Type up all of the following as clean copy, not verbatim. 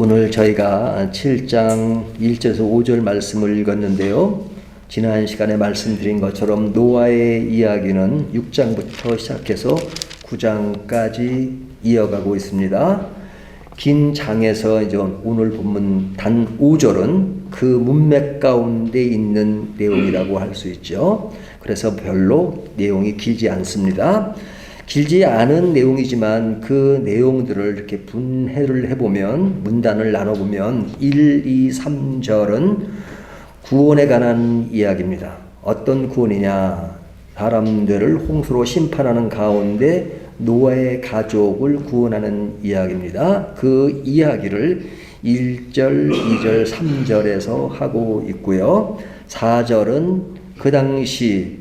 오늘 저희가 7장 1절에서 5절 말씀을 읽었는데요. 지난 시간에 말씀드린 것처럼 노아의 이야기는 6장부터 시작해서 9장까지 이어가고 있습니다. 긴 장에서 이제 오늘 본문 단 5절은 그 문맥 가운데 있는 내용이라고 할 수 있죠. 그래서 별로 내용이 길지 않습니다. 길지 않은 내용이지만 그 내용들을 이렇게 분해를 해보면, 문단을 나눠보면 1, 2, 3절은 구원에 관한 이야기입니다. 어떤 구원이냐? 사람들을 홍수로 심판하는 가운데 노아의 가족을 구원하는 이야기입니다. 그 이야기를 1절, 2절, 3절에서 하고 있고요. 4절은 그 당시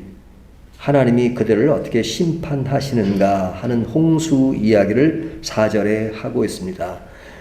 하나님이 그들을 어떻게 심판하시는가 하는 홍수 이야기를 4절에 하고 있습니다.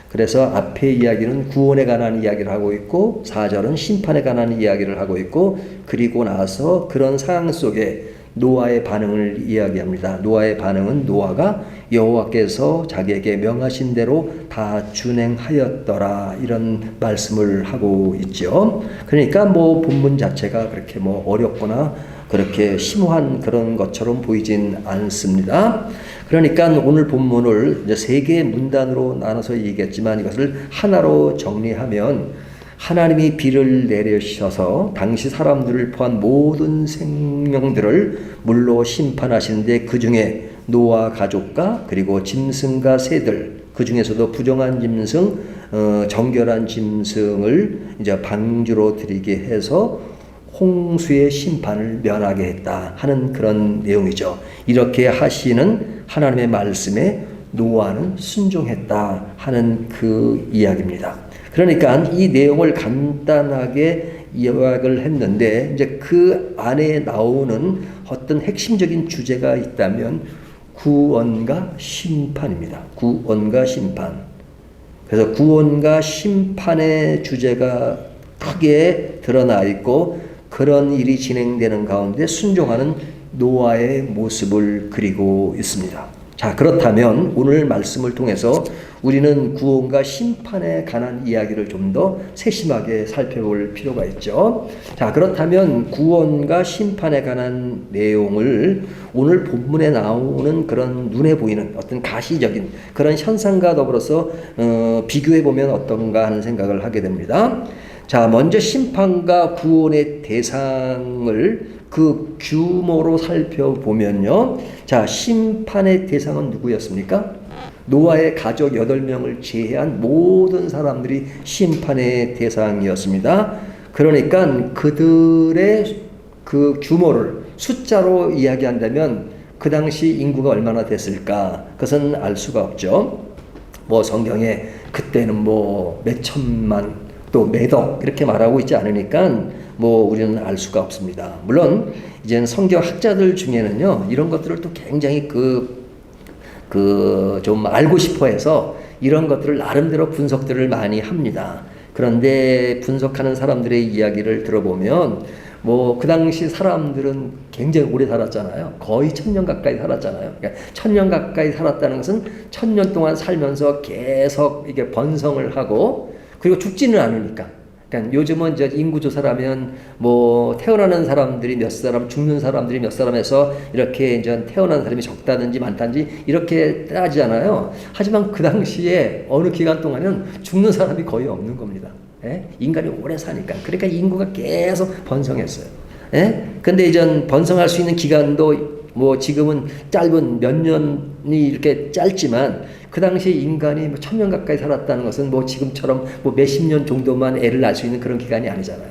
그래서 앞에 이야기는 구원에 관한 이야기를 하고 있고 4절은 심판에 관한 이야기를 하고 있고, 그리고 나서 그런 상황 속에 노아의 반응을 이야기합니다. 노아의 반응은 노아가 여호와께서 자기에게 명하신 대로 다 준행하였더라, 이런 말씀을 하고 있죠. 그러니까 본문 자체가 그렇게 어렵거나 그렇게 심오한 그런 것처럼 보이진 않습니다. 그러니까 오늘 본문을 이제 세 개의 문단으로 나눠서 얘기했지만 이것을 하나로 정리하면, 하나님이 비를 내리셔서 당시 사람들을 포함한 모든 생명들을 물로 심판하시는데, 그 중에 노아 가족과 그리고 짐승과 새들, 그 중에서도 부정한 짐승, 정결한 짐승을 이제 방주로 들이게 해서 홍수의 심판을 면하게 했다 하는 그런 내용이죠. 이렇게 하시는 하나님의 말씀에 노아는 순종했다 하는 그 이야기입니다. 그러니까 이 내용을 간단하게 요약을 했는데, 이제 그 안에 나오는 어떤 핵심적인 주제가 있다면 구원과 심판입니다. 구원과 심판. 그래서 구원과 심판의 주제가 크게 드러나 있고, 그런 일이 진행되는 가운데 순종하는 노아의 모습을 그리고 있습니다. 자, 그렇다면 오늘 말씀을 통해서 우리는 구원과 심판에 관한 이야기를 좀 더 세심하게 살펴볼 필요가 있죠. 자, 그렇다면 구원과 심판에 관한 내용을 오늘 본문에 나오는 그런 눈에 보이는 어떤 가시적인 그런 현상과 더불어서 비교해 보면 어떤가 하는 생각을 하게 됩니다. 자, 먼저 심판과 구원의 대상을 그 규모로 살펴보면요. 자, 심판의 대상은 누구였습니까? 노아의 가족 8명을 제외한 모든 사람들이 심판의 대상이었습니다. 그러니까 그들의 그 규모를 숫자로 이야기한다면 그 당시 인구가 얼마나 됐을까? 그것은 알 수가 없죠. 성경에 그때는 몇 천만 또 몇억 이렇게 말하고 있지 않으니까 우리는 알 수가 없습니다. 물론 이제는 성경 학자들 중에는요, 이런 것들을 또 굉장히 좀 알고 싶어 해서 이런 것들을 나름대로 분석들을 많이 합니다. 그런데 분석하는 사람들의 이야기를 들어보면 그 당시 사람들은 굉장히 오래 살았잖아요. 거의 1000년 가까이 살았잖아요. 그러니까 1000년 가까이 살았다는 것은 1000년 동안 살면서 계속 이게 번성을 하고, 그리고 죽지는 않으니까. 그러니까 요즘은 이제 인구 조사라면 태어나는 사람들이 몇 사람, 죽는 사람들이 몇 사람에서 이렇게 이제 태어난 사람이 적다든지 많다든지 이렇게 따지잖아요. 하지만 그 당시에 어느 기간 동안은 죽는 사람이 거의 없는 겁니다. 예? 인간이 오래 사니까. 그러니까 인구가 계속 번성했어요. 예? 근데 이제 번성할 수 있는 기간도 지금은 짧은 몇 년이 이렇게 짧지만, 그 당시에 인간이 1000년 가까이 살았다는 것은 지금처럼 몇십 년 정도만 애를 낳을 수 있는 그런 기간이 아니잖아요.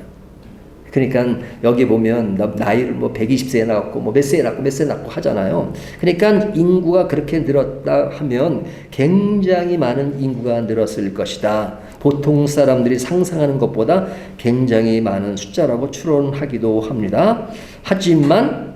그러니까 여기 보면 나이를 120세에 낳았고 몇 세에 낳고 몇 세에 낳고 하잖아요. 그러니까 인구가 그렇게 늘었다 하면 굉장히 많은 인구가 늘었을 것이다. 보통 사람들이 상상하는 것보다 굉장히 많은 숫자라고 추론하기도 합니다. 하지만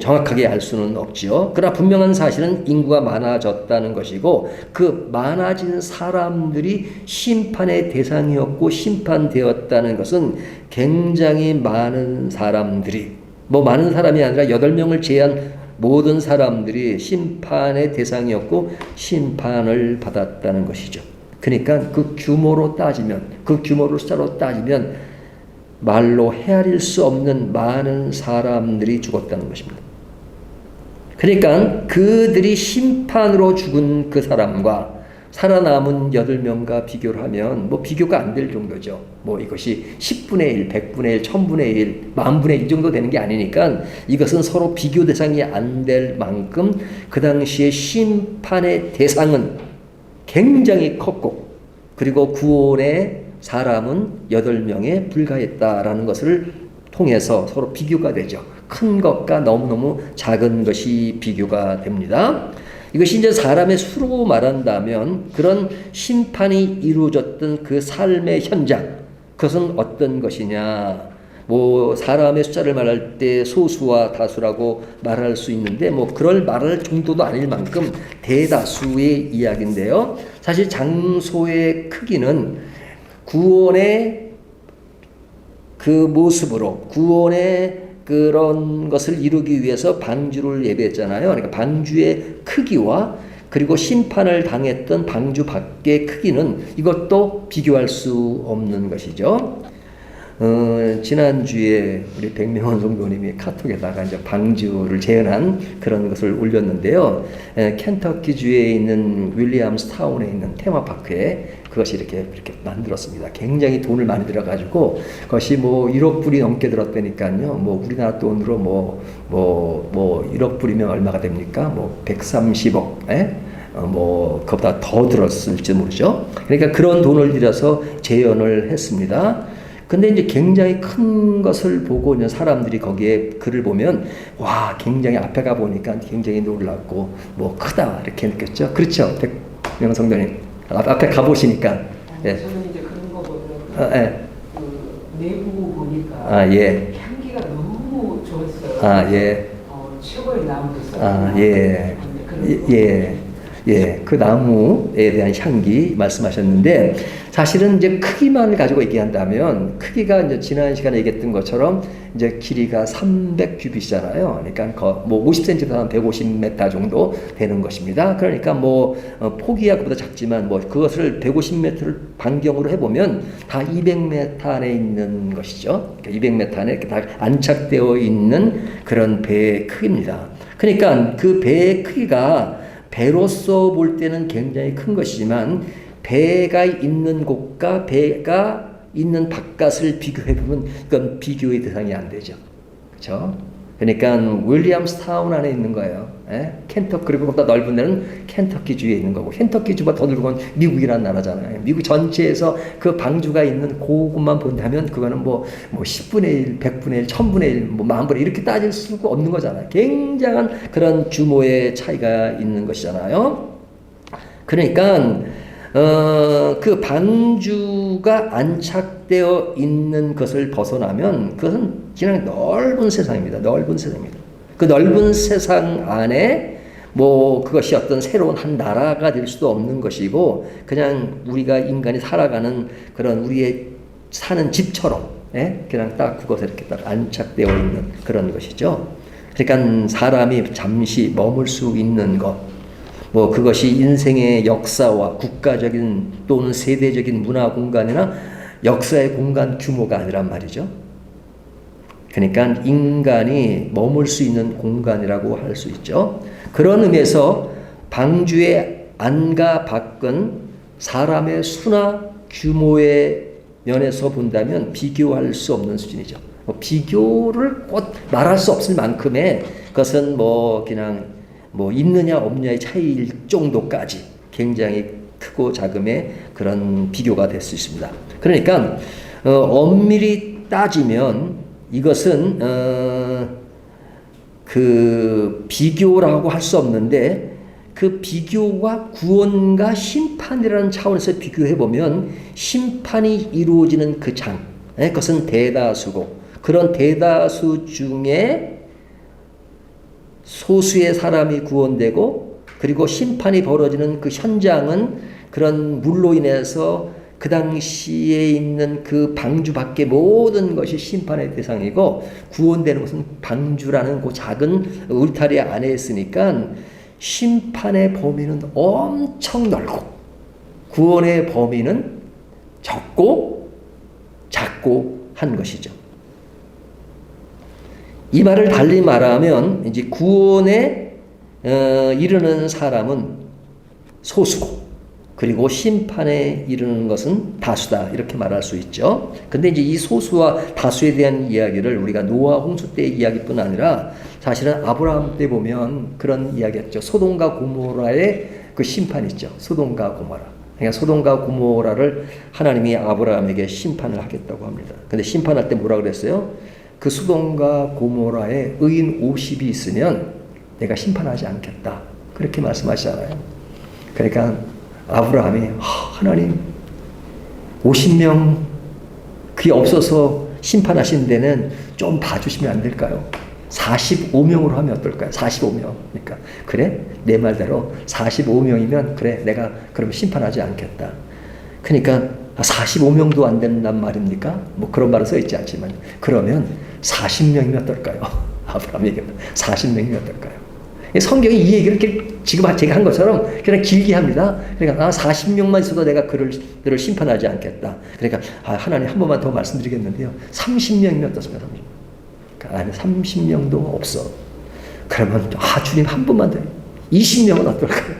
정확하게 알 수는 없지요. 그러나 분명한 사실은 인구가 많아졌다는 것이고, 그 많아진 사람들이 심판의 대상이었고 심판되었다는 것은 굉장히 많은 사람들이, 많은 사람이 아니라 8명을 제외한 모든 사람들이 심판의 대상이었고 심판을 받았다는 것이죠. 그러니까 그 규모로 따지면, 그 규모를 숫자로 따지면 말로 헤아릴 수 없는 많은 사람들이 죽었다는 것입니다. 그러니까 그들이 심판으로 죽은 그 사람과 살아남은 8명과 비교를 하면 뭐 비교가 안 될 정도죠. 뭐 이것이 10분의 1, 100분의 1, 1000분의 1, 만분의 1 정도 되는 게 아니니까 이것은 서로 비교 대상이 안 될 만큼 그 당시에 심판의 대상은 굉장히 컸고, 그리고 구원의 사람은 8명에 불과했다라는 것을 통해서 서로 비교가 되죠. 큰 것과 너무너무 작은 것이 비교가 됩니다. 이것이 이제 사람의 수로 말한다면 그런 심판이 이루어졌던 그 삶의 현장, 그것은 어떤 것이냐. 뭐 사람의 숫자를 말할 때 소수와 다수라고 말할 수 있는데 뭐 그럴 말할 정도도 아닐 만큼 대다수의 이야기인데요. 사실 장소의 크기는 구원의 그 모습으로, 구원의 그런 것을 이루기 위해서 방주를 예배했잖아요. 그러니까 방주의 크기와 그리고 심판을 당했던 방주 밖의 크기는 이것도 비교할 수 없는 것이죠. 지난주에 우리 백명원 성도님이 카톡에다가 이제 방주를 재현한 그런 것을 올렸는데요. 켄터키주에 있는 윌리엄스타운에 있는 테마파크에 그것이 이렇게 만들었습니다. 굉장히 돈을 많이 들어가지고 그것이 뭐 1억 불이 넘게 들었다니까요. 뭐 우리나라 돈으로 뭐 1억 불이면 얼마가 됩니까? 뭐 130억, 뭐 그보다 더 들었을지 모르죠. 그러니까 그런 돈을 들여서 재현을 했습니다. 근데 이제 굉장히 큰 것을 보고 이제 사람들이 거기에 글을 보면 와, 굉장히 앞에 가 보니까 굉장히 놀랍고 뭐 크다 이렇게 느꼈죠. 그렇죠, 백명 성도님 앞에 가 보시니까. 예. 저는 이제 그런 거 보면 그 내부 보니까 향기가 너무 좋았어요. 최고의 나무였어요. 그 나무에 대한 향기 말씀하셨는데, 사실은 이제 크기만 가지고 얘기한다면, 크기가 이제 지난 시간에 얘기했던 것처럼 이제 길이가 300규빗이잖아요. 그러니까 뭐 50cm에서 한 150m 정도 되는 것입니다. 그러니까 뭐 폭이야 그보다 작지만 뭐 그것을 150m를 반경으로 해보면 다 200m 안에 있는 것이죠. 200m 안에 이렇게 다 안착되어 있는 그런 배의 크기입니다. 그러니까 그 배의 크기가 배로서 볼 때는 굉장히 큰 것이지만 배가 있는 곳과 배가 있는 바깥을 비교해보면 그건 비교의 대상이 안 되죠. 그렇죠? 그러니까 윌리엄스타운 안에 있는 거예요. 켄터키, 그리고 보다 넓은 데는 켄터키주에 있는 거고, 켄터키주보다 더 넓은 건 미국이라는 나라잖아요. 미국 전체에서 그 방주가 있는 그것만 본다면 그거는 뭐 10분의 1, 100분의 1, 1000분의 1, 뭐 만분의 1 이렇게 따질 수가 없는 거잖아요. 굉장한 그런 규모의 차이가 있는 것이잖아요. 그러니까 그 방주가 안착되어 있는 것을 벗어나면 그것은 그냥 넓은 세상입니다. 넓은 세상입니다. 그 넓은 세상 안에 뭐 그것이 어떤 새로운 한 나라가 될 수도 없는 것이고, 그냥 우리가 인간이 살아가는 그런 우리의 사는 집처럼 그냥 딱 그것에 이렇게 딱 안착되어 있는 그런 것이죠. 그러니까 사람이 잠시 머물 수 있는 것, 뭐 그것이 인생의 역사와 국가적인 또는 세대적인 문화 공간이나 역사의 공간 규모가 아니란 말이죠. 그러니까 인간이 머물 수 있는 공간이라고 할 수 있죠. 그런 의미에서 방주의 안과 밖은 사람의 수나 규모의 면에서 본다면 비교할 수 없는 수준이죠. 비교를 곧 말할 수 없을 만큼의 그것은 뭐 그냥 뭐 있느냐 없느냐의 차이일 정도까지 굉장히 크고 작음의 그런 비교가 될 수 있습니다. 그러니까 엄밀히 따지면 이것은 그 비교라고 할 수 없는데, 그 비교와 구원과 심판이라는 차원에서 비교해 보면 심판이 이루어지는 그 장, 그것은 대다수고, 그런 대다수 중에 소수의 사람이 구원되고 그리고 심판이 벌어지는 그 현장은 그런 물로 인해서 그 당시에 있는 그 방주 밖의 모든 것이 심판의 대상이고, 구원되는 것은 방주라는 그 작은 울타리 안에 있으니까 심판의 범위는 엄청 넓고 구원의 범위는 적고 작고 한 것이죠. 이 말을 달리 말하면 이제 구원에 이르는 사람은 소수고, 그리고 심판에 이르는 것은 다수다, 이렇게 말할 수 있죠. 근데 이제 이 소수와 다수에 대한 이야기를 우리가 노아 홍수 때의 이야기뿐 아니라 사실은 아브라함 때 보면 그런 이야기였죠. 소돔과 고모라의 그 심판이 있죠. 소돔과 고모라. 그러니까 소돔과 고모라를 하나님이 아브라함에게 심판을 하겠다고 합니다. 근데 심판할 때 뭐라 그랬어요? 그 소돔과 고모라에 의인 50이 있으면 내가 심판하지 않겠다, 그렇게 말씀하시잖아요. 그러니까 아브라함이 하나님 50명 그게 없어서 심판하신 데는 좀 봐주시면 안 될까요? 45명으로 하면 어떨까요? 45명. 그러니까 그래? 내 말대로 45명이면 그래, 내가 그럼 심판하지 않겠다. 그러니까 45명도 안 된단 말입니까? 뭐 그런 말은 써 있지 않지만, 그러면 40명이면 어떨까요? 아브라함 얘기는 40명이면 어떨까요? 성경이 이 얘기를 이렇게 지금 제가 한 것처럼 그냥 길게 합니다. 그러니까 40명만 있어도 내가 그를 심판하지 않겠다. 그러니까 하나님 한 번만 더 말씀드리겠는데요. 30명이면 어떻습니까? 30명. 그러니까 아니 30명도 없어. 그러면 주님 한 번만 더. 20명은 어떨까요?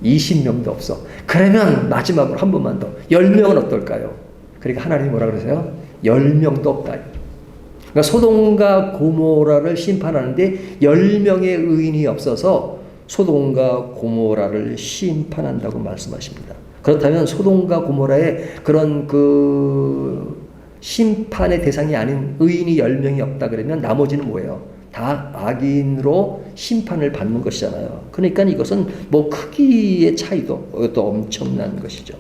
20명도 없어. 그러면 마지막으로 한 번만 더. 10명은 어떨까요? 그러니까 하나님이 뭐라 그러세요? 10명도 없다. 그러니까 소돔과 고모라를 심판하는데 10명의 의인이 없어서 소돔과 고모라를 심판한다고 말씀하십니다. 그렇다면 소돔과 고모라의 그런 그 심판의 대상이 아닌 의인이 10명이 없다 그러면 나머지는 뭐예요? 다 악인으로 심판을 받는 것이잖아요. 그러니까 이것은 뭐 크기의 차이도 이것도 엄청난 것이죠.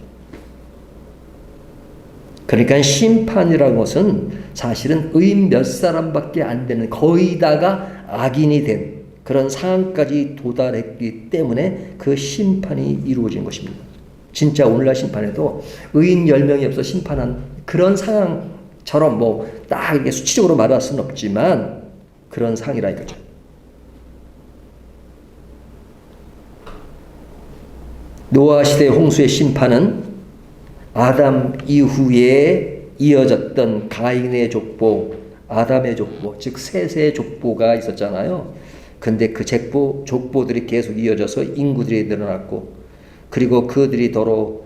그러니까 심판이라는 것은 사실은 의인 몇 사람밖에 안 되는, 거의 다가 악인이 된 그런 상황까지 도달했기 때문에 그 심판이 이루어진 것입니다. 진짜 오늘날 심판에도 의인 10명이 없어 심판한 그런 상황처럼 뭐 딱 이렇게 수치적으로 말할 수는 없지만 그런 상이라 이거죠. 노아 시대 홍수의 심판은 아담 이후에 이어졌던 가인의 족보, 아담의 족보, 즉 셋의 족보가 있었잖아요. 근데 그 족보들이 계속 이어져서 인구들이 늘어났고, 그리고 그들이 더러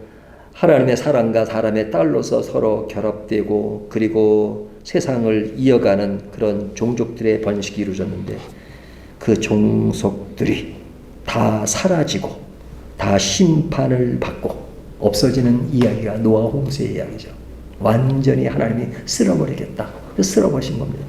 하나님의 사람과 사람의 딸로서 서로 결합되고, 그리고 세상을 이어가는 그런 종족들의 번식이 이루어졌는데, 그 종속들이 다 사라지고 다 심판을 받고 없어지는 이야기가 노아 홍수의 이야기죠. 완전히 하나님이 쓸어버리겠다. 쓸어버리신 겁니다.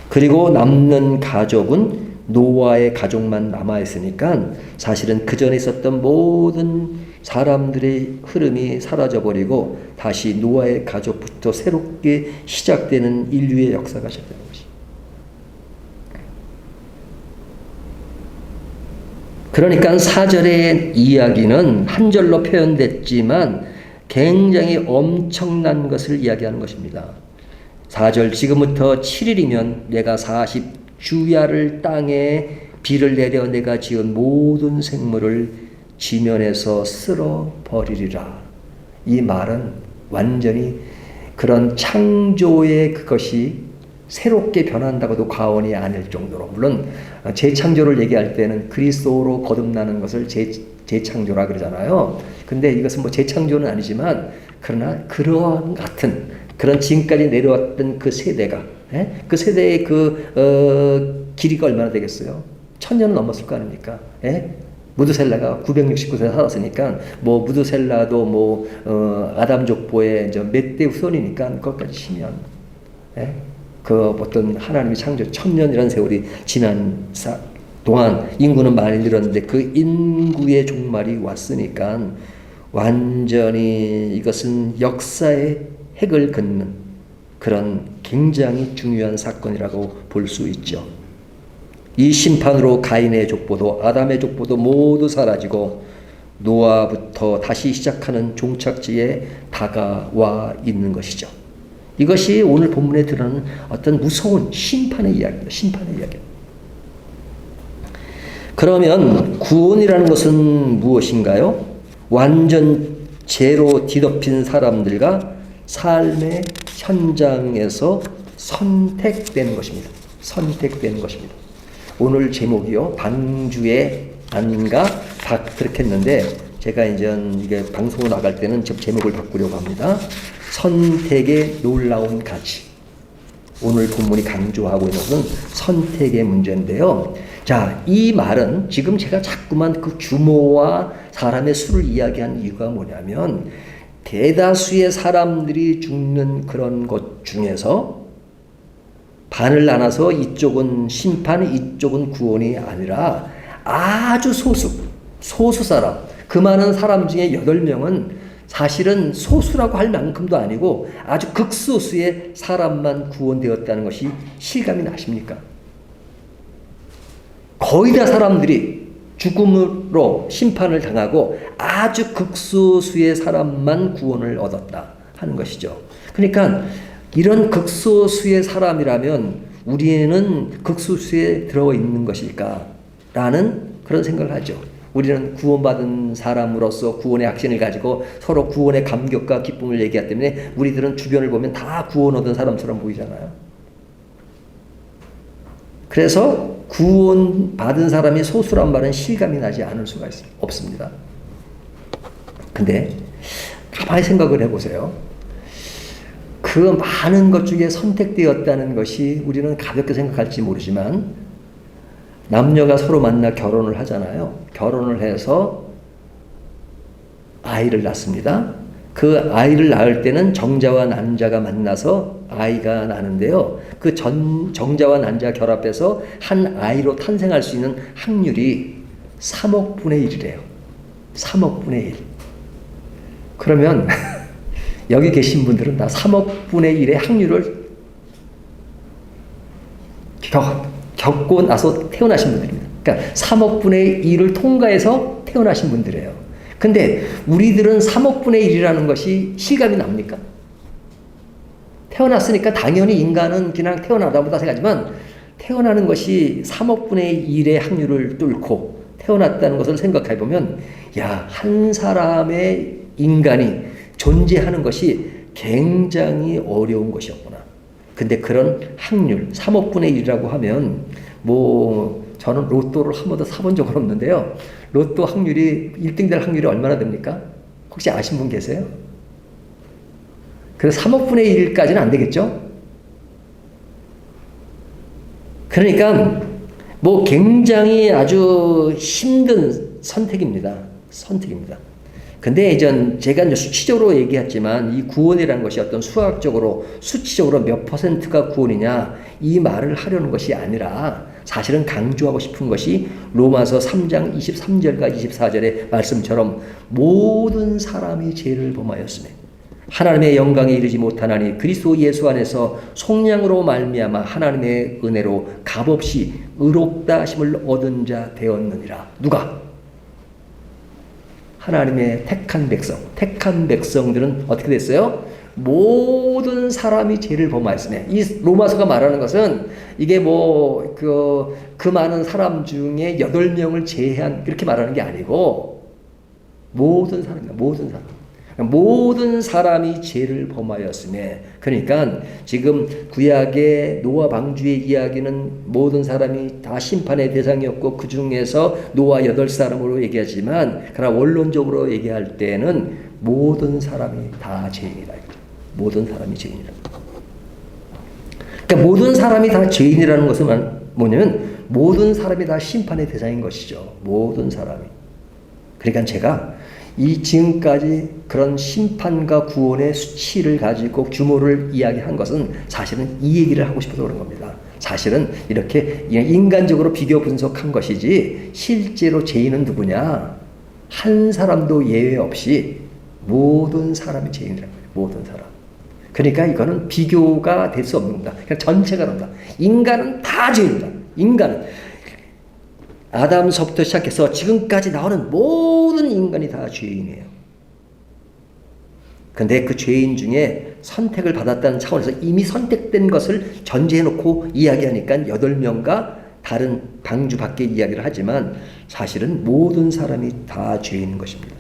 그리고 남는 가족은 노아의 가족만 남아있으니까 사실은 그 전에 있었던 모든 사람들의 흐름이 사라져버리고 다시 노아의 가족부터 새롭게 시작되는 인류의 역사가 시작되는 것이죠. 그러니까 4절의 이야기는 한 절로 표현됐지만 굉장히 엄청난 것을 이야기하는 것입니다. 4절, 지금부터 7일이면 내가 40주야를 땅에 비를 내려 내가 지은 모든 생물을 지면에서 쓸어버리리라. 이 말은 완전히 그런 창조의 그것이 새롭게 변한다고도 과언이 아닐 정도로, 물론 재창조를 얘기할 때는 그리스도로 거듭나는 것을 재창조라 그러잖아요. 근데 이것은 뭐 재창조는 아니지만 그러나 그러한 같은 그런 지금까지 내려왔던 그 세대가, 그 세대의 그 길이가 얼마나 되겠어요? 1000년은 넘었을 거 아닙니까? 무드셀라가 969세 살았으니까 뭐 무드셀라도 뭐 아담 족보의 몇 대 후손이니까 그것까지 치면 그 어떤 하나님의 창조 1000년이라는 세월이 지난 동안 인구는 많이 늘었는데 그 인구의 종말이 왔으니까 완전히 이것은 역사의 핵을 긋는 그런 굉장히 중요한 사건이라고 볼 수 있죠. 이 심판으로 가인의 족보도 아담의 족보도 모두 사라지고 노아부터 다시 시작하는 종착지에 다가와 있는 것이죠. 이것이 오늘 본문에 드러나는 어떤 무서운 심판의 이야기입니다. 심판의 이야기. 그러면 구원이라는 것은 무엇인가요? 완전 죄로 뒤덮인 사람들과 삶의 현장에서 선택되는 것입니다. 선택되는 것입니다. 오늘 제목이요, 방주의 안과 닭 그렇게 했는데 제가 이제 이게 방송으로 나갈 때는 제목을 바꾸려고 합니다. 선택의 놀라운 가치. 오늘 본문이 강조하고 있는 것은 선택의 문제인데요. 자, 이 말은 지금 제가 자꾸만 그 규모와 사람의 수를 이야기한 이유가 뭐냐면 대다수의 사람들이 죽는 그런 것 중에서 반을 나눠서 이쪽은 심판, 이쪽은 구원이 아니라 아주 소수 사람, 그 많은 사람 중에 8명은 사실은 소수라고 할 만큼도 아니고 아주 극소수의 사람만 구원되었다는 것이 실감이 나십니까? 거의 다 사람들이 죽음으로 심판을 당하고 아주 극소수의 사람만 구원을 얻었다 하는 것이죠. 그러니까 이런 극소수의 사람이라면 우리는 극소수에 들어있는 것일까? 라는 그런 생각을 하죠. 우리는 구원받은 사람으로서 구원의 확신을 가지고 서로 구원의 감격과 기쁨을 얘기하기 때문에 우리들은 주변을 보면 다 구원 얻은 사람처럼 보이잖아요. 그래서 구원받은 사람이 소수란 말은 실감이 나지 않을 수가 없습니다. 근데 가만히 생각을 해보세요. 그 많은 것 중에 선택되었다는 것이 우리는 가볍게 생각할지 모르지만 남녀가 서로 만나 결혼을 하잖아요. 결혼을 해서 아이를 낳습니다. 그 아이를 낳을 때는 정자와 난자가 만나서 아이가 나는데요. 그 정자와 난자 결합해서 한 아이로 탄생할 수 있는 확률이 3억 분의 1이래요. 3억 분의 1. 그러면 여기 계신 분들은 다 3억 분의 1의 확률을 겪고 나서 태어나신 분들입니다. 그러니까 3억 분의 1을 통과해서 태어나신 분들이에요. 근데 우리들은 3억 분의 1이라는 것이 실감이 납니까? 태어났으니까 당연히 인간은 그냥 태어나다보다 생각하지만 태어나는 것이 3억 분의 1의 확률을 뚫고 태어났다는 것을 생각해 보면 야, 한 사람의 인간이 존재하는 것이 굉장히 어려운 것이었구나. 근데 그런 확률 3억 분의 1이라고 하면 저는 로또를 한 번도 사본 적은 없는데요. 로또 확률이 1등 될 확률이 얼마나 됩니까? 혹시 아신 분 계세요? 그래서 3억 분의 1까지는 안 되겠죠? 그러니까 굉장히 아주 힘든 선택입니다. 근데 제가 이제 수치적으로 얘기했지만 이 구원이라는 것이 어떤 수학적으로 수치적으로 몇 %가 구원이냐 이 말을 하려는 것이 아니라 사실은 강조하고 싶은 것이 로마서 3장 23절과 24절의 말씀처럼 모든 사람이 죄를 범하였으며 하나님의 영광에 이르지 못하나니 그리스도 예수 안에서 속량으로 말미암아 하나님의 은혜로 값없이 의롭다 하심을 얻은 자 되었느니라. 누가? 하나님의 택한 백성들은 어떻게 됐어요? 모든 사람이 죄를 범하였으며 이 로마서가 말하는 것은 이게 그 많은 사람 중에 8명을 제외한 그렇게 말하는 게 아니고 모든 사람입니다. 모든 사람이 죄를 범하였으며 그러니까 지금 구약의 노아 방주의 이야기는 모든 사람이 다 심판의 대상이었고 그 중에서 노아 8사람으로 얘기하지만 그러나 원론적으로 얘기할 때는 모든 사람이 다 죄인이다. 모든 사람이 죄인이다. 그러니까 모든 사람이 다 죄인이라는 것은 뭐냐면 모든 사람이 다 심판의 대상인 것이죠. 모든 사람이. 그러니까 제가 이 지금까지 그런 심판과 구원의 수치를 가지고 규모를 이야기한 것은 사실은 이 얘기를 하고 싶어서 그런 겁니다. 사실은 이렇게 인간적으로 비교 분석한 것이지 실제로 죄인은 누구냐? 한 사람도 예외 없이 모든 사람이 죄인이라는 거예요. 모든 사람. 그러니까 이거는 비교가 될 수 없는 겁니다. 그냥 전체가 그런다. 인간은 다 죄인이다. 인간은. 아담서부터 시작해서 지금까지 나오는 모든 인간이 다 죄인이에요. 근데 그 죄인 중에 선택을 받았다는 차원에서 이미 선택된 것을 전제해놓고 이야기하니까 8명과 다른 방주 밖의 이야기를 하지만 사실은 모든 사람이 다 죄인인 것입니다.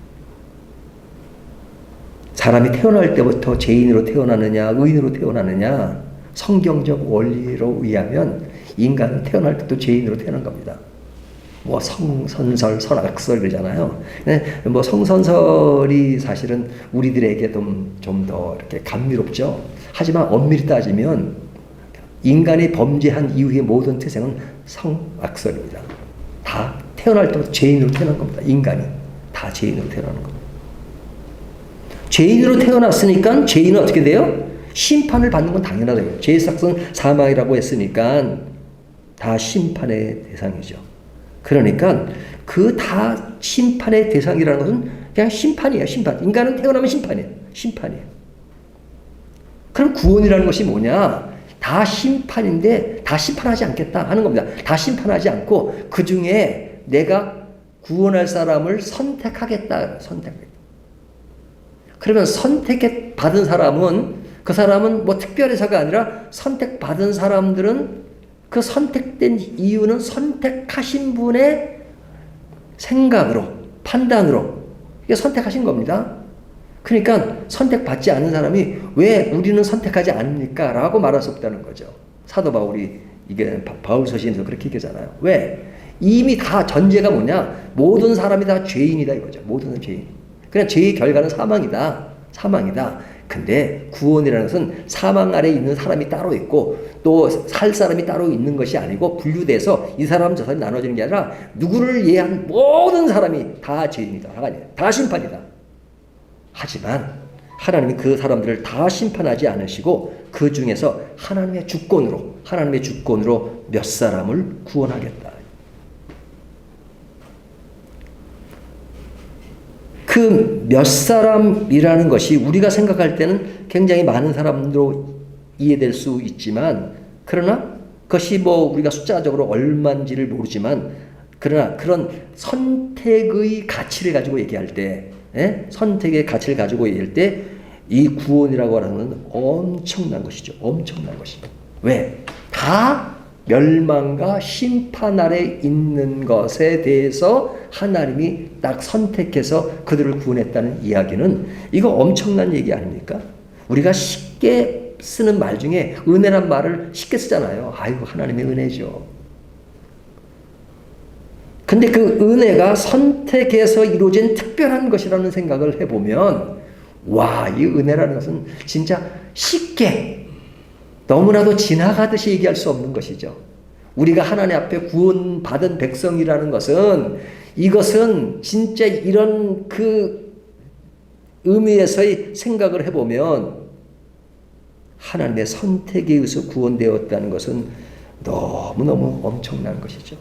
사람이 태어날 때부터 죄인으로 태어나느냐 의인으로 태어나느냐 성경적 원리로 의하면 인간은 태어날 때도 죄인으로 태어난 겁니다. 뭐 성선설, 선악설 이러잖아요. 뭐 성선설이 사실은 우리들에게 좀 더 이렇게 감미롭죠. 하지만 엄밀히 따지면 인간이 범죄한 이후의 모든 태생은 성악설입니다. 다 태어날 때부터 죄인으로 태어난 겁니다. 인간이 다 죄인으로 태어나는 겁니다. 죄인으로 태어났으니까 죄인은 어떻게 돼요? 심판을 받는 건 당연하다고요. 죄의 삭은 사망이라고 했으니까 다 심판의 대상이죠. 그러니까 그 다 심판의 대상이라는 것은 그냥 심판이에요. 심판. 인간은 태어나면 심판이에요. 심판이에요. 그럼 구원이라는 것이 뭐냐? 다 심판인데 다 심판하지 않겠다 하는 겁니다. 다 심판하지 않고 그 중에 내가 구원할 사람을 선택하겠다. 선택하겠다. 그러면 선택받은 사람은 그 사람은 뭐 특별해서가 아니라 선택받은 사람들은 그 선택된 이유는 선택하신 분의 생각으로, 판단으로 이게 선택하신 겁니다. 그러니까 선택받지 않은 사람이 왜 우리는 선택하지 않습니까? 라고 말할 수 없다는 거죠. 사도 바울이 이게 바울 서신에서 그렇게 얘기하잖아요. 왜? 이미 다 전제가 뭐냐? 모든 사람이 다 죄인이다 이거죠. 모든 사람이 죄인. 그냥 죄의 결과는 사망이다. 사망이다. 근데 구원이라는 것은 사망 아래에 있는 사람이 따로 있고 또 살 사람이 따로 있는 것이 아니고 분류돼서 이 사람 저 사람이 나눠지는 게 아니라 누구를 예한 모든 사람이 다 죄인이다. 다 심판이다. 하지만 하나님이 그 사람들을 다 심판하지 않으시고 그 중에서 하나님의 주권으로 몇 사람을 구원하겠다. 그 몇 사람이라는 것이 우리가 생각할 때는 굉장히 많은 사람으로 이해될 수 있지만 그러나 그것이 뭐 우리가 숫자적으로 얼마인지를 모르지만 그러나 그런 선택의 가치를 가지고 얘기할 때 선택의 가치를 가지고 얘기할 때 이 구원이라고 하는 건 엄청난 것이죠. 엄청난 것입니다. 왜? 다 멸망과 심판 아래 있는 것에 대해서 하나님이 딱 선택해서 그들을 구원했다는 이야기는 이거 엄청난 얘기 아닙니까? 우리가 쉽게 쓰는 말 중에 은혜란 말을 쉽게 쓰잖아요. 아이고 하나님의 은혜죠. 근데 그 은혜가 선택해서 이루어진 특별한 것이라는 생각을 해보면 와, 이 은혜라는 것은 진짜 쉽게 너무나도 지나가듯이 얘기할 수 없는 것이죠. 우리가 하나님 앞에 구원받은 백성이라는 것은 이것은 진짜 이런 그 의미에서의 생각을 해보면 하나님의 선택에 의해서 구원되었다는 것은 너무너무 엄청난 것이죠.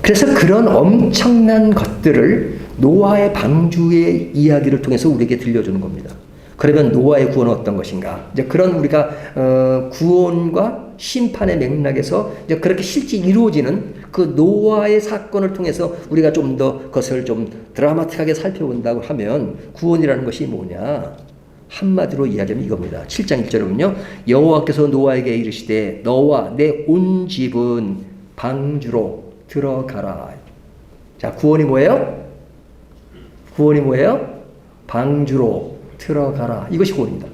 그래서 그런 엄청난 것들을 노아의 방주의 이야기를 통해서 우리에게 들려주는 겁니다. 그러면 노아의 구원은 어떤 것인가? 이제 그런 우리가 구원과 심판의 맥락에서 이제 그렇게 실제 이루어지는 그 노아의 사건을 통해서 우리가 좀 더 그것을 좀 드라마틱하게 살펴본다고 하면 구원이라는 것이 뭐냐? 한마디로 이야기하면 이겁니다. 7장 1절에 보면요. 여호와께서 노아에게 이르시되 너와 내 온 집은 방주로 들어가라. 자, 구원이 뭐예요? 구원이 뭐예요? 방주로 들어가라. 이것이 구원입니다.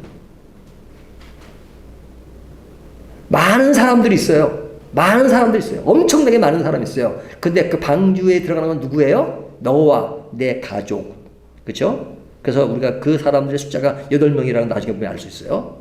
많은 사람들이 있어요. 많은 사람들이 있어요. 엄청나게 많은 사람이 있어요. 근데 그 방주에 들어가는 건 누구예요? 너와 내 가족. 그렇죠? 그래서 우리가 그 사람들의 숫자가 8명이라는 나중에 보면 알 수 있어요.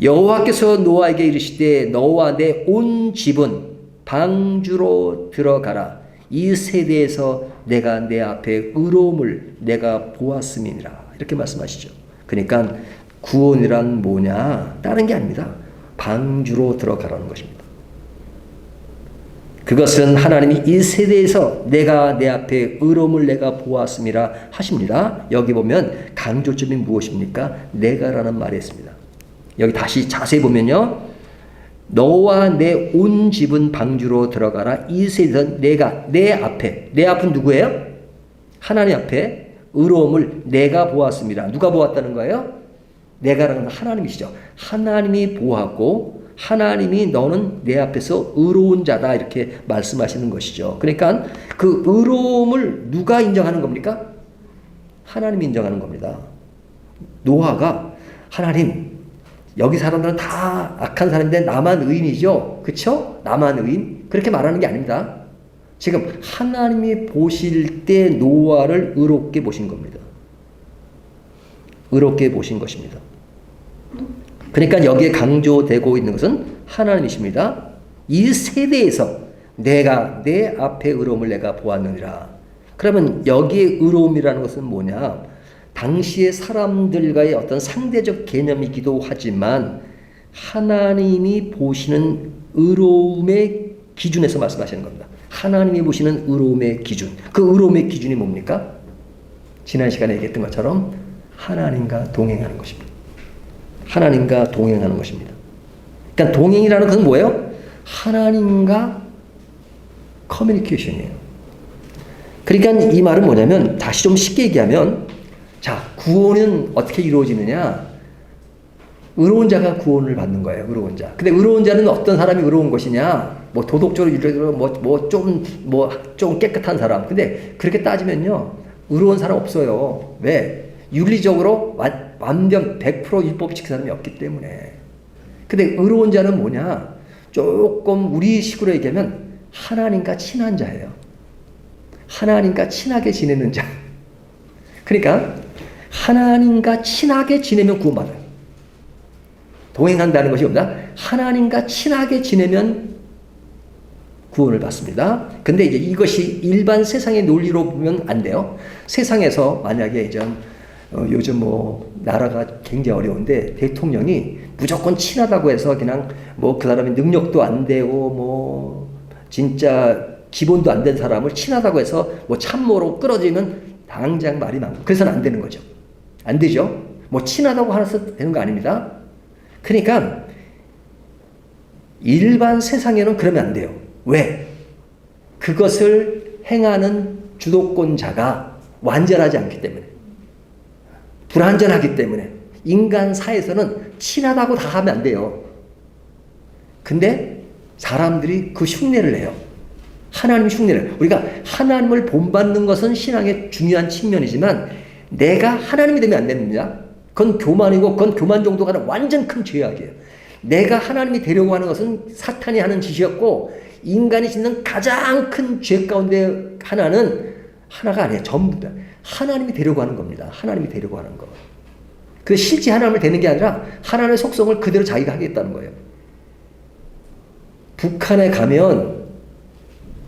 여호와께서 노아에게 이르시되 너와 내 온 집은 방주로 들어가라. 이 세대에서 내가 내 앞에 의로움을 내가 보았음이니라. 이렇게 말씀하시죠. 그러니까 구원이란 뭐냐? 다른 게 아닙니다. 방주로 들어가라는 것입니다. 그것은 하나님이 이 세대에서 내가 내 앞에 의로움을 내가 보았음이라 하십니다. 여기 보면 강조점이 무엇입니까? 내가라는 말이 있습니다. 여기 다시 자세히 보면요. 너와 내 온 집은 방주로 들어가라. 이 세대에서 내가 내 앞에, 내 앞은 누구예요? 하나님 앞에 의로움을 내가 보았습니다. 누가 보았다는 거예요? 내가라는 건 하나님이시죠. 하나님이 보았고 하나님이 너는 내 앞에서 의로운 자다 이렇게 말씀하시는 것이죠. 그러니까 그 의로움을 누가 인정하는 겁니까? 하나님이 인정하는 겁니다. 노아가 하나님, 여기 사람들은 다 악한 사람인데 나만 의인이죠. 그렇죠? 나만 의인? 그렇게 말하는 게 아닙니다. 지금 하나님이 보실 때 노아를 의롭게 보신 겁니다. 의롭게 보신 것입니다. 그러니까 여기에 강조되고 있는 것은 하나님이십니다. 이 세대에서 내가 내 앞에 의로움을 내가 보았느니라. 그러면 여기에 의로움이라는 것은 뭐냐? 당시의 사람들과의 어떤 상대적 개념이기도 하지만 하나님이 보시는 의로움의 기준에서 말씀하시는 겁니다. 하나님이 보시는 의로움의 기준. 그 의로움의 기준이 뭡니까? 지난 시간에 얘기했던 것처럼 하나님과 동행하는 것입니다. 하나님과 동행하는 것입니다. 그러니까 동행이라는 것은 뭐예요? 하나님과 커뮤니케이션이에요. 그러니까 이 말은 뭐냐면 다시 좀 쉽게 얘기하면 자, 구원은 어떻게 이루어지느냐? 의로운 자가 구원을 받는 거예요. 의로운 자. 근데 의로운 자는 어떤 사람이 의로운 것이냐? 뭐 도덕적으로 윤리적으로 좀 깨끗한 사람. 근데 그렇게 따지면요. 의로운 사람 없어요. 왜? 윤리적으로 완전 100% 율법 지킨 사람이 없기 때문에. 근데 의로운 자는 뭐냐? 조금 우리 식으로 얘기하면 하나님과 친한 자예요. 하나님과 친하게 지내는 자. 그러니까 하나님과 친하게 지내면 구원받아요. 동행한다는 것이 없나? 하나님과 친하게 지내면 구원을 받습니다. 근데 이제 이것이 일반 세상의 논리로 보면 안 돼요. 세상에서 만약에 요즘 나라가 굉장히 어려운데 대통령이 무조건 친하다고 해서 그냥 그 사람의 능력도 안 되고 진짜 기본도 안 된 사람을 친하다고 해서 참모로 끌어들이면 당장 말이 많고 그래서는 안 되는 거죠. 안 되죠. 친하다고 해서 되는 거 아닙니다. 그러니까 일반 세상에는 그러면 안 돼요. 왜? 그것을 행하는 주도권자가 완전하지 않기 때문에, 불완전하기 때문에 인간 사회에서는 친하다고 다 하면 안 돼요. 근데 사람들이 그 흉내를 내요. 하나님의 흉내를. 우리가 하나님을 본받는 것은 신앙의 중요한 측면이지만 내가 하나님이 되면 안 됩니다. 그건 교만이고 그건 교만 정도가 아니라 완전 큰 죄악이에요. 내가 하나님이 되려고 하는 것은 사탄이 하는 짓이었고 인간이 짓는 가장 큰 죄 가운데 하나가 아니에요. 전부 다. 하나님이 되려고 하는 겁니다. 하나님이 되려고 하는 거. 그 실제 하나님을 되는 게 아니라 하나님의 속성을 그대로 자기가 하겠다는 거예요. 북한에 가면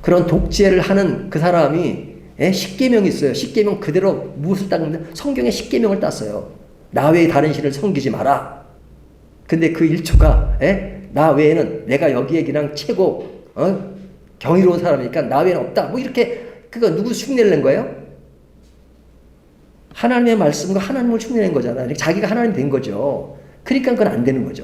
그런 독재를 하는 그 사람이 십계명이 있어요. 십계명 그대로 무엇을 땄는데 성경에 십계명을 땄어요. 나 외에 다른 신을 섬기지 마라. 근데 그 1초가 나 외에는 내가 여기에 그냥 최고 경이로운 사람이니까 나 외에는 없다. 이렇게 그거 누구 흉내를 낸 거예요? 하나님의 말씀과 하나님을 흉내낸 거잖아요. 자기가 하나님 된 거죠. 그러니까 그건 안 되는 거죠.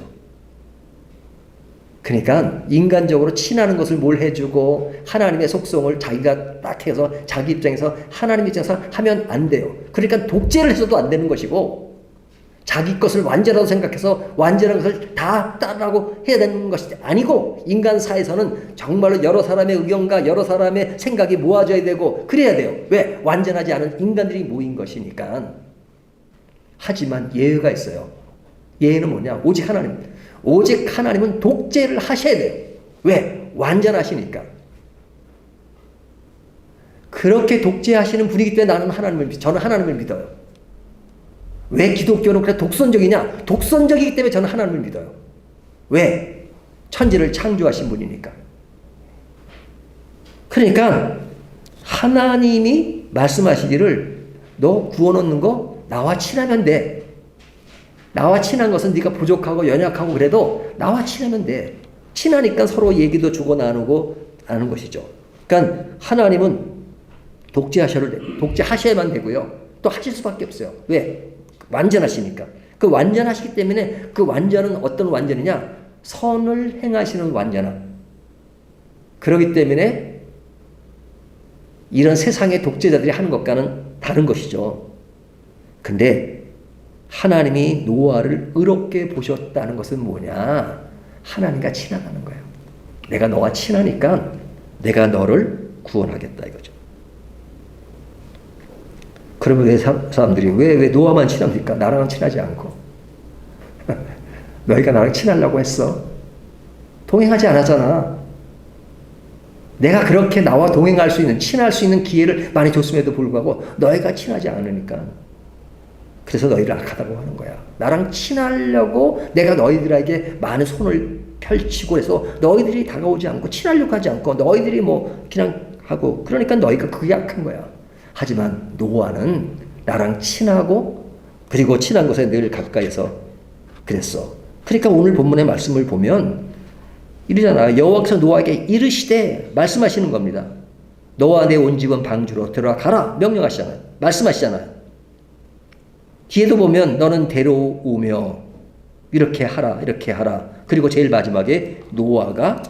그러니까 인간적으로 친하는 것을 뭘 해주고 하나님의 속성을 자기가 딱 해서 자기 입장에서 하나님 입장에서 하면 안 돼요. 그러니까 독재를 해서도 안 되는 것이고 자기 것을 완전하다고 생각해서 완전한 것을 다 따르라고 해야 되는 것이 아니고 인간 사회에서는 정말로 여러 사람의 의견과 여러 사람의 생각이 모아져야 되고 그래야 돼요. 왜? 완전하지 않은 인간들이 모인 것이니까. 하지만 예외가 있어요. 예외는 뭐냐? 오직 하나님. 오직 하나님은 독재를 하셔야 돼요. 왜? 완전하시니까. 그렇게 독재하시는 분이기 때문에 저는 하나님을 믿어요. 왜 기독교는 그래 독선적이냐? 독선적이기 때문에 저는 하나님을 믿어요. 왜? 천지를 창조하신 분이니까. 그러니까 하나님이 말씀하시기를 너 구원 얻는 거 나와 친하면 돼. 나와 친한 것은 네가 부족하고 연약하고 그래도 나와 친하면 돼. 친하니까 서로 얘기도 주고 나누고 하는 것이죠. 그러니까 하나님은 독재하셔야만 되고요. 또 하실 수밖에 없어요. 왜? 완전하시니까. 그 완전하시기 때문에 그 완전은 어떤 완전이냐? 선을 행하시는 완전함. 그렇기 때문에 이런 세상의 독재자들이 하는 것과는 다른 것이죠. 근데 하나님이 노아를 의롭게 보셨다는 것은 뭐냐? 하나님과 친하다는 거예요. 내가 너와 친하니까 내가 너를 구원하겠다 이거죠. 그러면 왜 사람들이 왜 노아만 친합니까? 나랑은 친하지 않고. 너희가 나랑 친하려고 했어. 동행하지 않았잖아. 내가 그렇게 나와 동행할 수 있는, 친할 수 있는 기회를 많이 줬음에도 불구하고 너희가 친하지 않으니까. 그래서 너희를 악하다고 하는 거야. 나랑 친하려고 내가 너희들에게 많은 손을 펼치고 해서 너희들이 다가오지 않고 친하려고 하지 않고 너희들이 뭐 그냥 하고 그러니까 너희가 그게 악한 거야. 하지만 노아는 나랑 친하고 그리고 친한 곳에 늘 가까이서 그랬어. 그러니까 오늘 본문의 말씀을 보면 이러잖아. 여호와께서 노아에게 이르시되 말씀하시는 겁니다. 너와 내 온 집은 방주로 들어가라 명령하시잖아요. 말씀하시잖아요. 뒤에도 보면 너는 데려오며 이렇게 하라 이렇게 하라. 그리고 제일 마지막에 노아가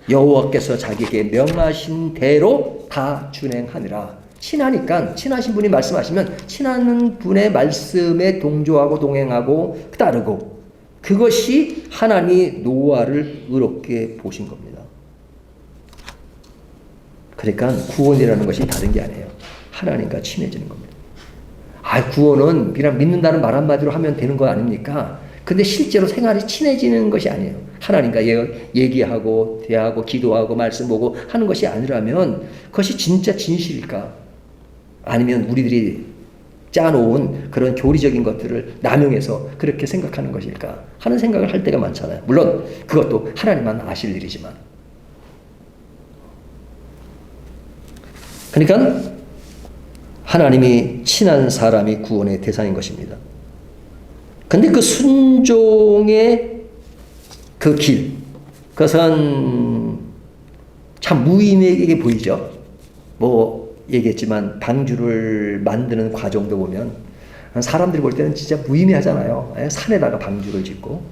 여호와께서 자기에게 명하신 대로 다 준행하니라. 친하니까 친하신 분이 말씀하시면 친한 분의 말씀에 동조하고 동행하고 따르고 그것이 하나님이 노아를 의롭게 보신 겁니다. 그러니까 구원이라는 것이 다른 게 아니에요. 하나님과 친해지는 겁니다. 구원은 그냥 믿는다는 말 한마디로 하면 되는 거 아닙니까? 근데 실제로 생활이 친해지는 것이 아니에요. 하나님과 얘기하고 대하고 기도하고 말씀 보고 하는 것이 아니라면 그것이 진짜 진실일까? 아니면 우리들이 짜놓은 그런 교리적인 것들을 남용해서 그렇게 생각하는 것일까 하는 생각을 할 때가 많잖아요. 물론 그것도 하나님만 아실 일이지만. 그러니까 하나님이 친한 사람이 구원의 대상인 것입니다. 근데 그 순종의 그 길, 그것은 참 무의미하게 보이죠. 뭐 얘기했지만 방주를 만드는 과정도 보면 사람들이 볼 때는 진짜 무의미하잖아요. 산에다가 방주를 짓고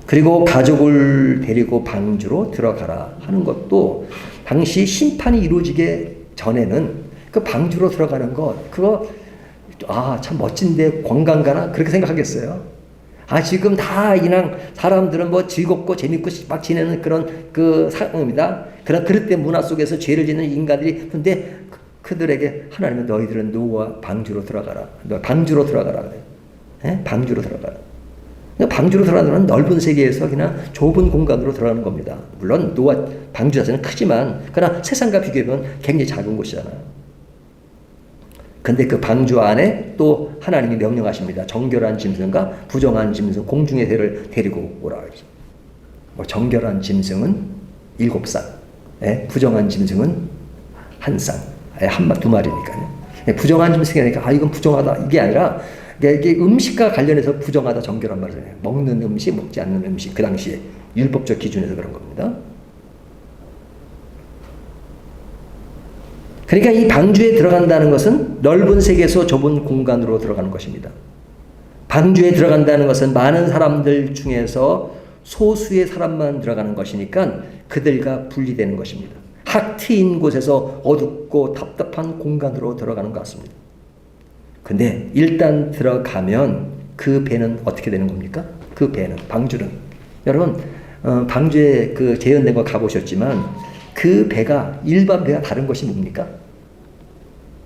그리고 가족을 데리고 방주로 들어가라 하는 것도 당시 심판이 이루어지기 전에는 그 방주로 들어가는 것 그거 참 멋진데 관광 가나 그렇게 생각하겠어요. 지금 다 그냥 사람들은 뭐 즐겁고 재밌고 막 지내는 그런 그 상황입니다. 그런 그릇된 문화 속에서 죄를 짓는 인간들이 근데 그들에게 하나님은 너희들은 노아 방주로 들어가라. 너 방주로 들어가라 그래. 방주로 들어가라. 방주로 들어가는 넓은 세계에서 그냥 좁은 공간으로 들어가는 겁니다. 물론 노아 방주 자체는 크지만 그러나 세상과 비교하면 굉장히 작은 곳이잖아요. 근데 그 방주 안에 또 하나님이 명령하십니다. 정결한 짐승과 부정한 짐승 공중의 새를 데리고 오라. 뭐 정결한 짐승은 7쌍, 부정한 짐승은 1쌍, 두 마리니까요. 부정한 짐승이니까 이건 부정하다 이게 아니라 이게 음식과 관련해서 부정하다 정결한 말이에요. 먹는 음식, 먹지 않는 음식 그 당시에 율법적 기준에서 그런 겁니다. 그러니까 이 방주에 들어간다는 것은 넓은 세계에서 좁은 공간으로 들어가는 것입니다. 방주에 들어간다는 것은 많은 사람들 중에서 소수의 사람만 들어가는 것이니까 그들과 분리되는 것입니다. 확 트인 곳에서 어둡고 답답한 공간으로 들어가는 것 같습니다. 근데 일단 들어가면 그 배는 어떻게 되는 겁니까? 그 배는, 방주는. 여러분, 방주에 그 재현된 거 가보셨지만 그 배가 일반 배와 다른 것이 뭡니까?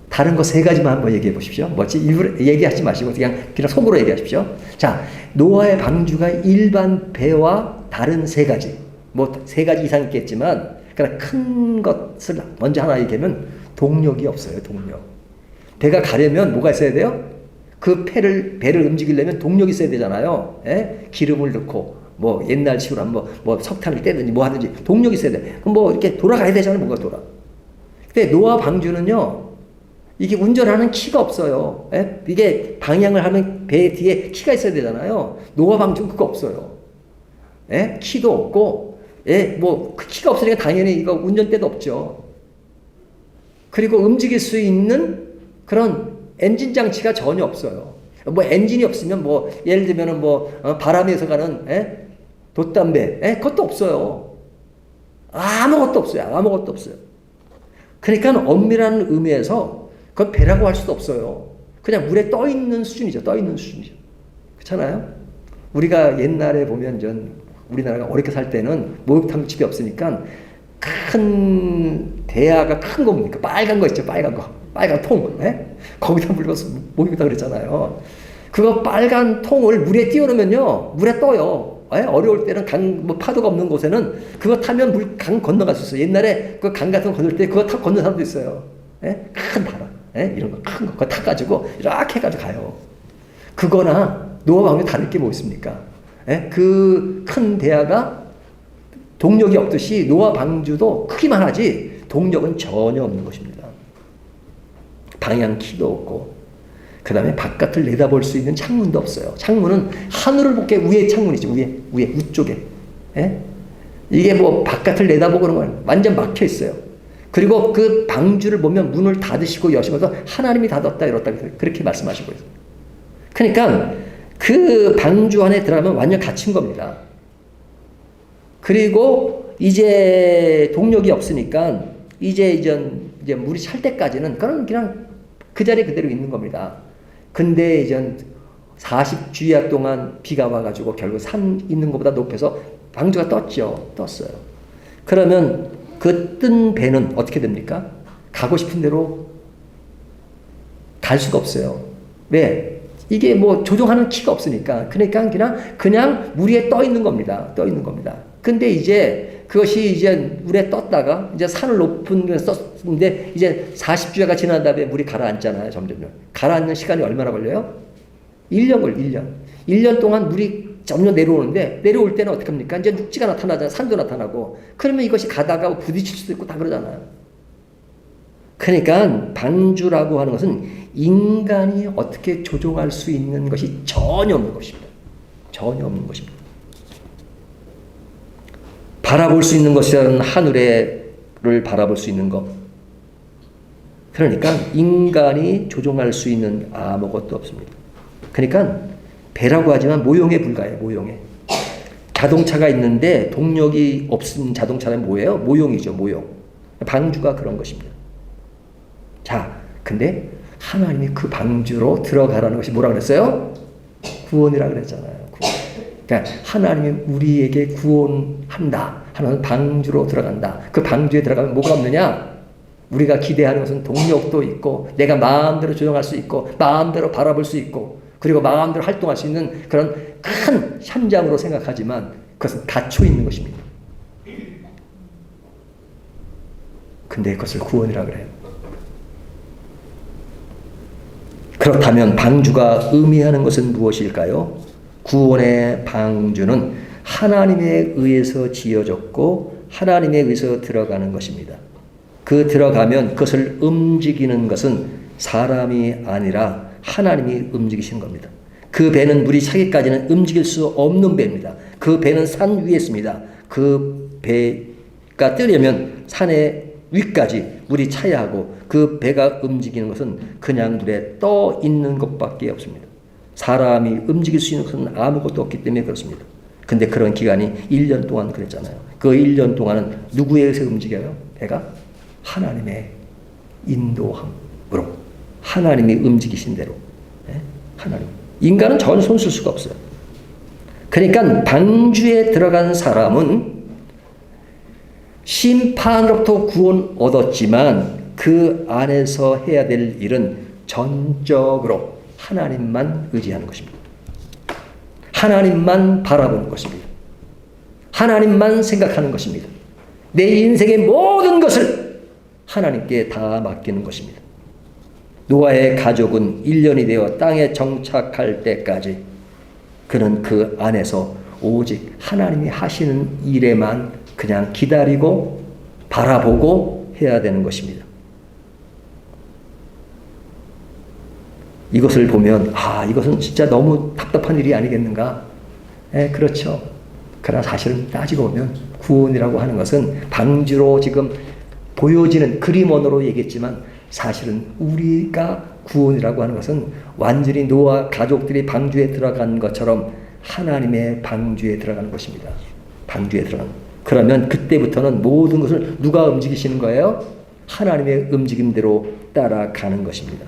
다른 거 3가지만 한번 얘기해 보십시오. 뭐지? 일부러 얘기하지 마시고 그냥 속으로 얘기하십시오. 자, 노아의 방주가 일반 배와 다른 3가지, 뭐 3가지 이상 있겠지만, 그러나 큰 것을 먼저 하나 얘기하면 동력이 없어요. 동력. 배가 가려면 뭐가 있어야 돼요? 그 배를 움직이려면 동력이 있어야 되잖아요. 기름을 넣고. 뭐 옛날 식으로 하면 뭐 석탄을 떼든지 뭐 하든지 동력이 있어야 돼. 그럼 뭐 이렇게 돌아가야 되잖아요. 뭐가 돌아. 근데 노아 방주는요. 이게 운전하는 키가 없어요. 이게 방향을 하면 배 뒤에 키가 있어야 되잖아요. 노아 방주는 그거 없어요. 키도 없고 뭐 그 키가 없으니까 당연히 이거 운전대도 없죠. 그리고 움직일 수 있는 그런 엔진 장치가 전혀 없어요. 뭐 엔진이 없으면 뭐 예를 들면은 뭐 바람에서 가는 돛담배 그것도 없어요. 아무것도 없어요. 아무것도 없어요. 그러니까 엄밀한 의미에서 그건 배라고 할 수도 없어요. 그냥 물에 떠 있는 수준이죠. 떠 있는 수준이죠. 그렇잖아요. 우리가 옛날에 보면 우리나라가 어렵게 살 때는 목욕탕집이 없으니까 큰 대야가 큰 거 뭡니까? 빨간 거 있죠, 빨간 거. 빨간 통. 예? 거기다 물어서 목욕탕 그랬잖아요. 그거 빨간 통을 물에 띄워놓으면요, 물에 떠요. 예? 어려울 때는 파도가 없는 곳에는 그거 타면 강 건너갈 수 있어요. 옛날에 그 강 같은 거 건널 때 그거 타고 건너는 사람도 있어요. 예? 큰 바다. 예? 이런 거 큰 거. 그거 타가지고 이렇게 해가지고 가요. 그거나 노아 방주 다를 게 뭐 있습니까? 예? 그 큰 대야가 동력이 없듯이 노아 방주도 크기만 하지 동력은 전혀 없는 것입니다. 방향키도 없고, 그 다음에 바깥을 내다볼 수 있는 창문도 없어요. 창문은 하늘을 볼게 위에 창문이죠. 위에 위쪽에. 예? 이게 뭐 바깥을 내다보고 그런 건 완전 막혀 있어요. 그리고 그 방주를 보면 문을 닫으시고 여시면서 하나님이 닫았다 열었다 그렇게 말씀하시고 있어요. 그러니까 그 방주 안에 들어가면 완전 갇힌 겁니다. 그리고 이제 동력이 없으니까 이제 물이 찰 때까지는 그냥 그 자리에 그대로 있는 겁니다. 근데 이제 40주야 동안 비가 와가지고 결국 산 있는 것보다 높여서 방주가 떴어요. 그러면 그 뜬 배는 어떻게 됩니까? 가고 싶은 대로 갈 수가 없어요. 왜? 이게 뭐 조종하는 키가 없으니까. 그러니까 그냥 물 위에 떠 있는 겁니다. 근데 이제 그것이 이제 물에 떴다가 이제 산을 높은 데서 떴는데 이제 40주야가 지난 다음에 물이 가라앉잖아요. 점점. 가라앉는 시간이 얼마나 걸려요? 1년 걸려요. 1년 동안 물이 점점 내려오는데 내려올 때는 어떻게 합니까? 이제 육지가 나타나잖아요. 산도 나타나고. 그러면 이것이 가다가 부딪힐 수도 있고 다 그러잖아요. 그러니까 방주라고 하는 것은 인간이 어떻게 조종할 수 있는 것이 전혀 없는 것입니다. 바라볼 수 있는 것은 하늘을 바라볼 수 있는 것. 그러니까 인간이 조종할 수 있는 아무것도 없습니다. 그러니까 배라고 하지만 모형에 불과해요. 모형에. 자동차가 있는데 동력이 없은 자동차는 뭐예요? 모형이죠. 모형. 방주가 그런 것입니다. 자, 근데 하나님이 그 방주로 들어가라는 것이 뭐라 그랬어요? 구원이라 그랬잖아요. 구원. 그러니까 하나님이 우리에게 구원한다 하는 방주로 들어간다. 그 방주에 들어가면 뭐가 없느냐? 우리가 기대하는 것은 동력도 있고 내가 마음대로 조정할 수 있고 마음대로 바라볼 수 있고 그리고 마음대로 활동할 수 있는 그런 큰 현장으로 생각하지만 그것은 닫혀 있는 것입니다. 근데 그것을 구원이라 그래요. 그렇다면 방주가 의미하는 것은 무엇일까요? 구원의 방주는 하나님에 의해서 지어졌고 하나님에 의해서 들어가는 것입니다. 그 들어가면 그것을 움직이는 것은 사람이 아니라 하나님이 움직이신 겁니다. 그 배는 물이 차기까지는 움직일 수 없는 배입니다. 그 배는 산 위에 있습니다. 그 배가 뜨려면 산의 위까지 물이 차야 하고 그 배가 움직이는 것은 그냥 물에 떠 있는 것밖에 없습니다. 사람이 움직일 수 있는 것은 아무것도 없기 때문에 그렇습니다. 근데 그런 기간이 1년 동안 그랬잖아요. 그 1년 동안은 누구에 의해서 움직여요? 배가? 하나님의 인도함으로. 하나님이 움직이신 대로. 하나님. 인간은 전혀 손쓸 수가 없어요. 그러니까 방주에 들어간 사람은 심판으로부터 구원 얻었지만 그 안에서 해야 될 일은 전적으로 하나님만 의지하는 것입니다. 하나님만 바라보는 것입니다. 하나님만 생각하는 것입니다. 내 인생의 모든 것을 하나님께 다 맡기는 것입니다. 노아의 가족은 1년이 되어 땅에 정착할 때까지 그는 그 안에서 오직 하나님이 하시는 일에만 그냥 기다리고 바라보고 해야 되는 것입니다. 이것을 보면 이것은 진짜 너무 답답한 일이 아니겠는가? 그렇죠. 그러나 사실은 따지고 보면 구원이라고 하는 것은 방주로 지금 보여지는 그림원으로 얘기했지만 사실은 우리가 구원이라고 하는 것은 완전히 노아 가족들이 방주에 들어간 것처럼 하나님의 방주에 들어가는 것입니다. 방주에 들어가는. 그러면 그때부터는 모든 것을 누가 움직이시는 거예요? 하나님의 움직임대로 따라가는 것입니다.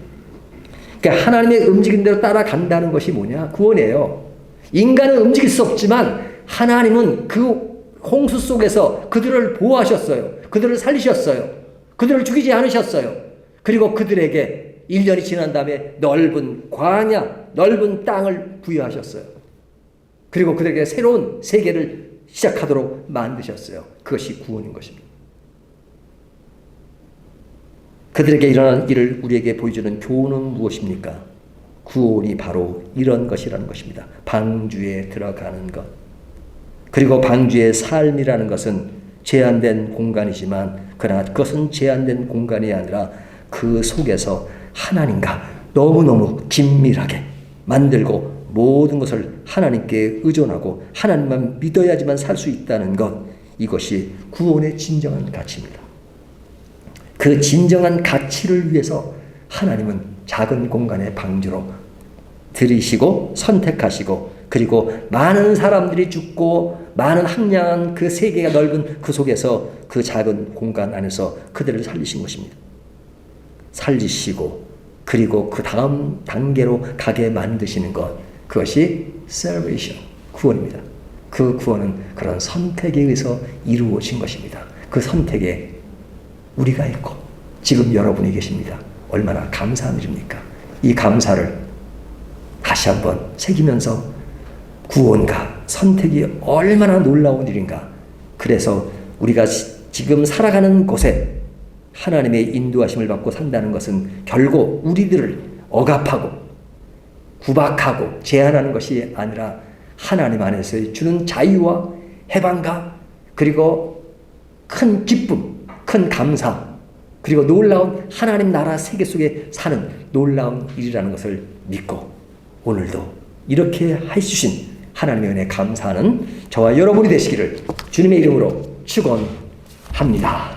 그러니까 하나님의 움직임대로 따라간다는 것이 뭐냐? 구원이에요. 인간은 움직일 수 없지만 하나님은 그 홍수 속에서 그들을 보호하셨어요. 그들을 살리셨어요. 그들을 죽이지 않으셨어요. 그리고 그들에게 1년이 지난 다음에 넓은 광야, 넓은 땅을 부여하셨어요. 그리고 그들에게 새로운 세계를 시작하도록 만드셨어요. 그것이 구원인 것입니다. 그들에게 일어난 일을 우리에게 보여주는 교훈은 무엇입니까? 구원이 바로 이런 것이라는 것입니다. 방주에 들어가는 것. 그리고 방주의 삶이라는 것은 제한된 공간이지만 그러나 그것은 제한된 공간이 아니라 그 속에서 하나님과 너무너무 긴밀하게 만들고 모든 것을 하나님께 의존하고 하나님만 믿어야지만 살 수 있다는 것, 이것이 구원의 진정한 가치입니다. 그 진정한 가치를 위해서 하나님은 작은 공간의 방주로 들이시고 선택하시고 그리고 많은 사람들이 죽고 많은 황량한 그 세계가 넓은 그 속에서 그 작은 공간 안에서 그들을 살리신 것입니다. 살리시고 그리고 그 다음 단계로 가게 만드시는 것, 그것이 salvation, 구원입니다. 그 구원은 그런 선택에 의해서 이루어진 것입니다. 그 선택에 우리가 있고 지금 여러분이 계십니다. 얼마나 감사한 일입니까? 이 감사를 다시 한번 새기면서 구원과 선택이 얼마나 놀라운 일인가. 그래서 우리가 지금 살아가는 곳에 하나님의 인도하심을 받고 산다는 것은 결국 우리들을 억압하고 구박하고 제한하는 것이 아니라 하나님 안에서 주는 자유와 해방과 그리고 큰 기쁨, 큰 감사, 그리고 놀라운 하나님 나라 세계 속에 사는 놀라운 일이라는 것을 믿고 오늘도 이렇게 해주신 하나님의 은혜에 감사하는 저와 여러분이 되시기를 주님의 이름으로 축원합니다.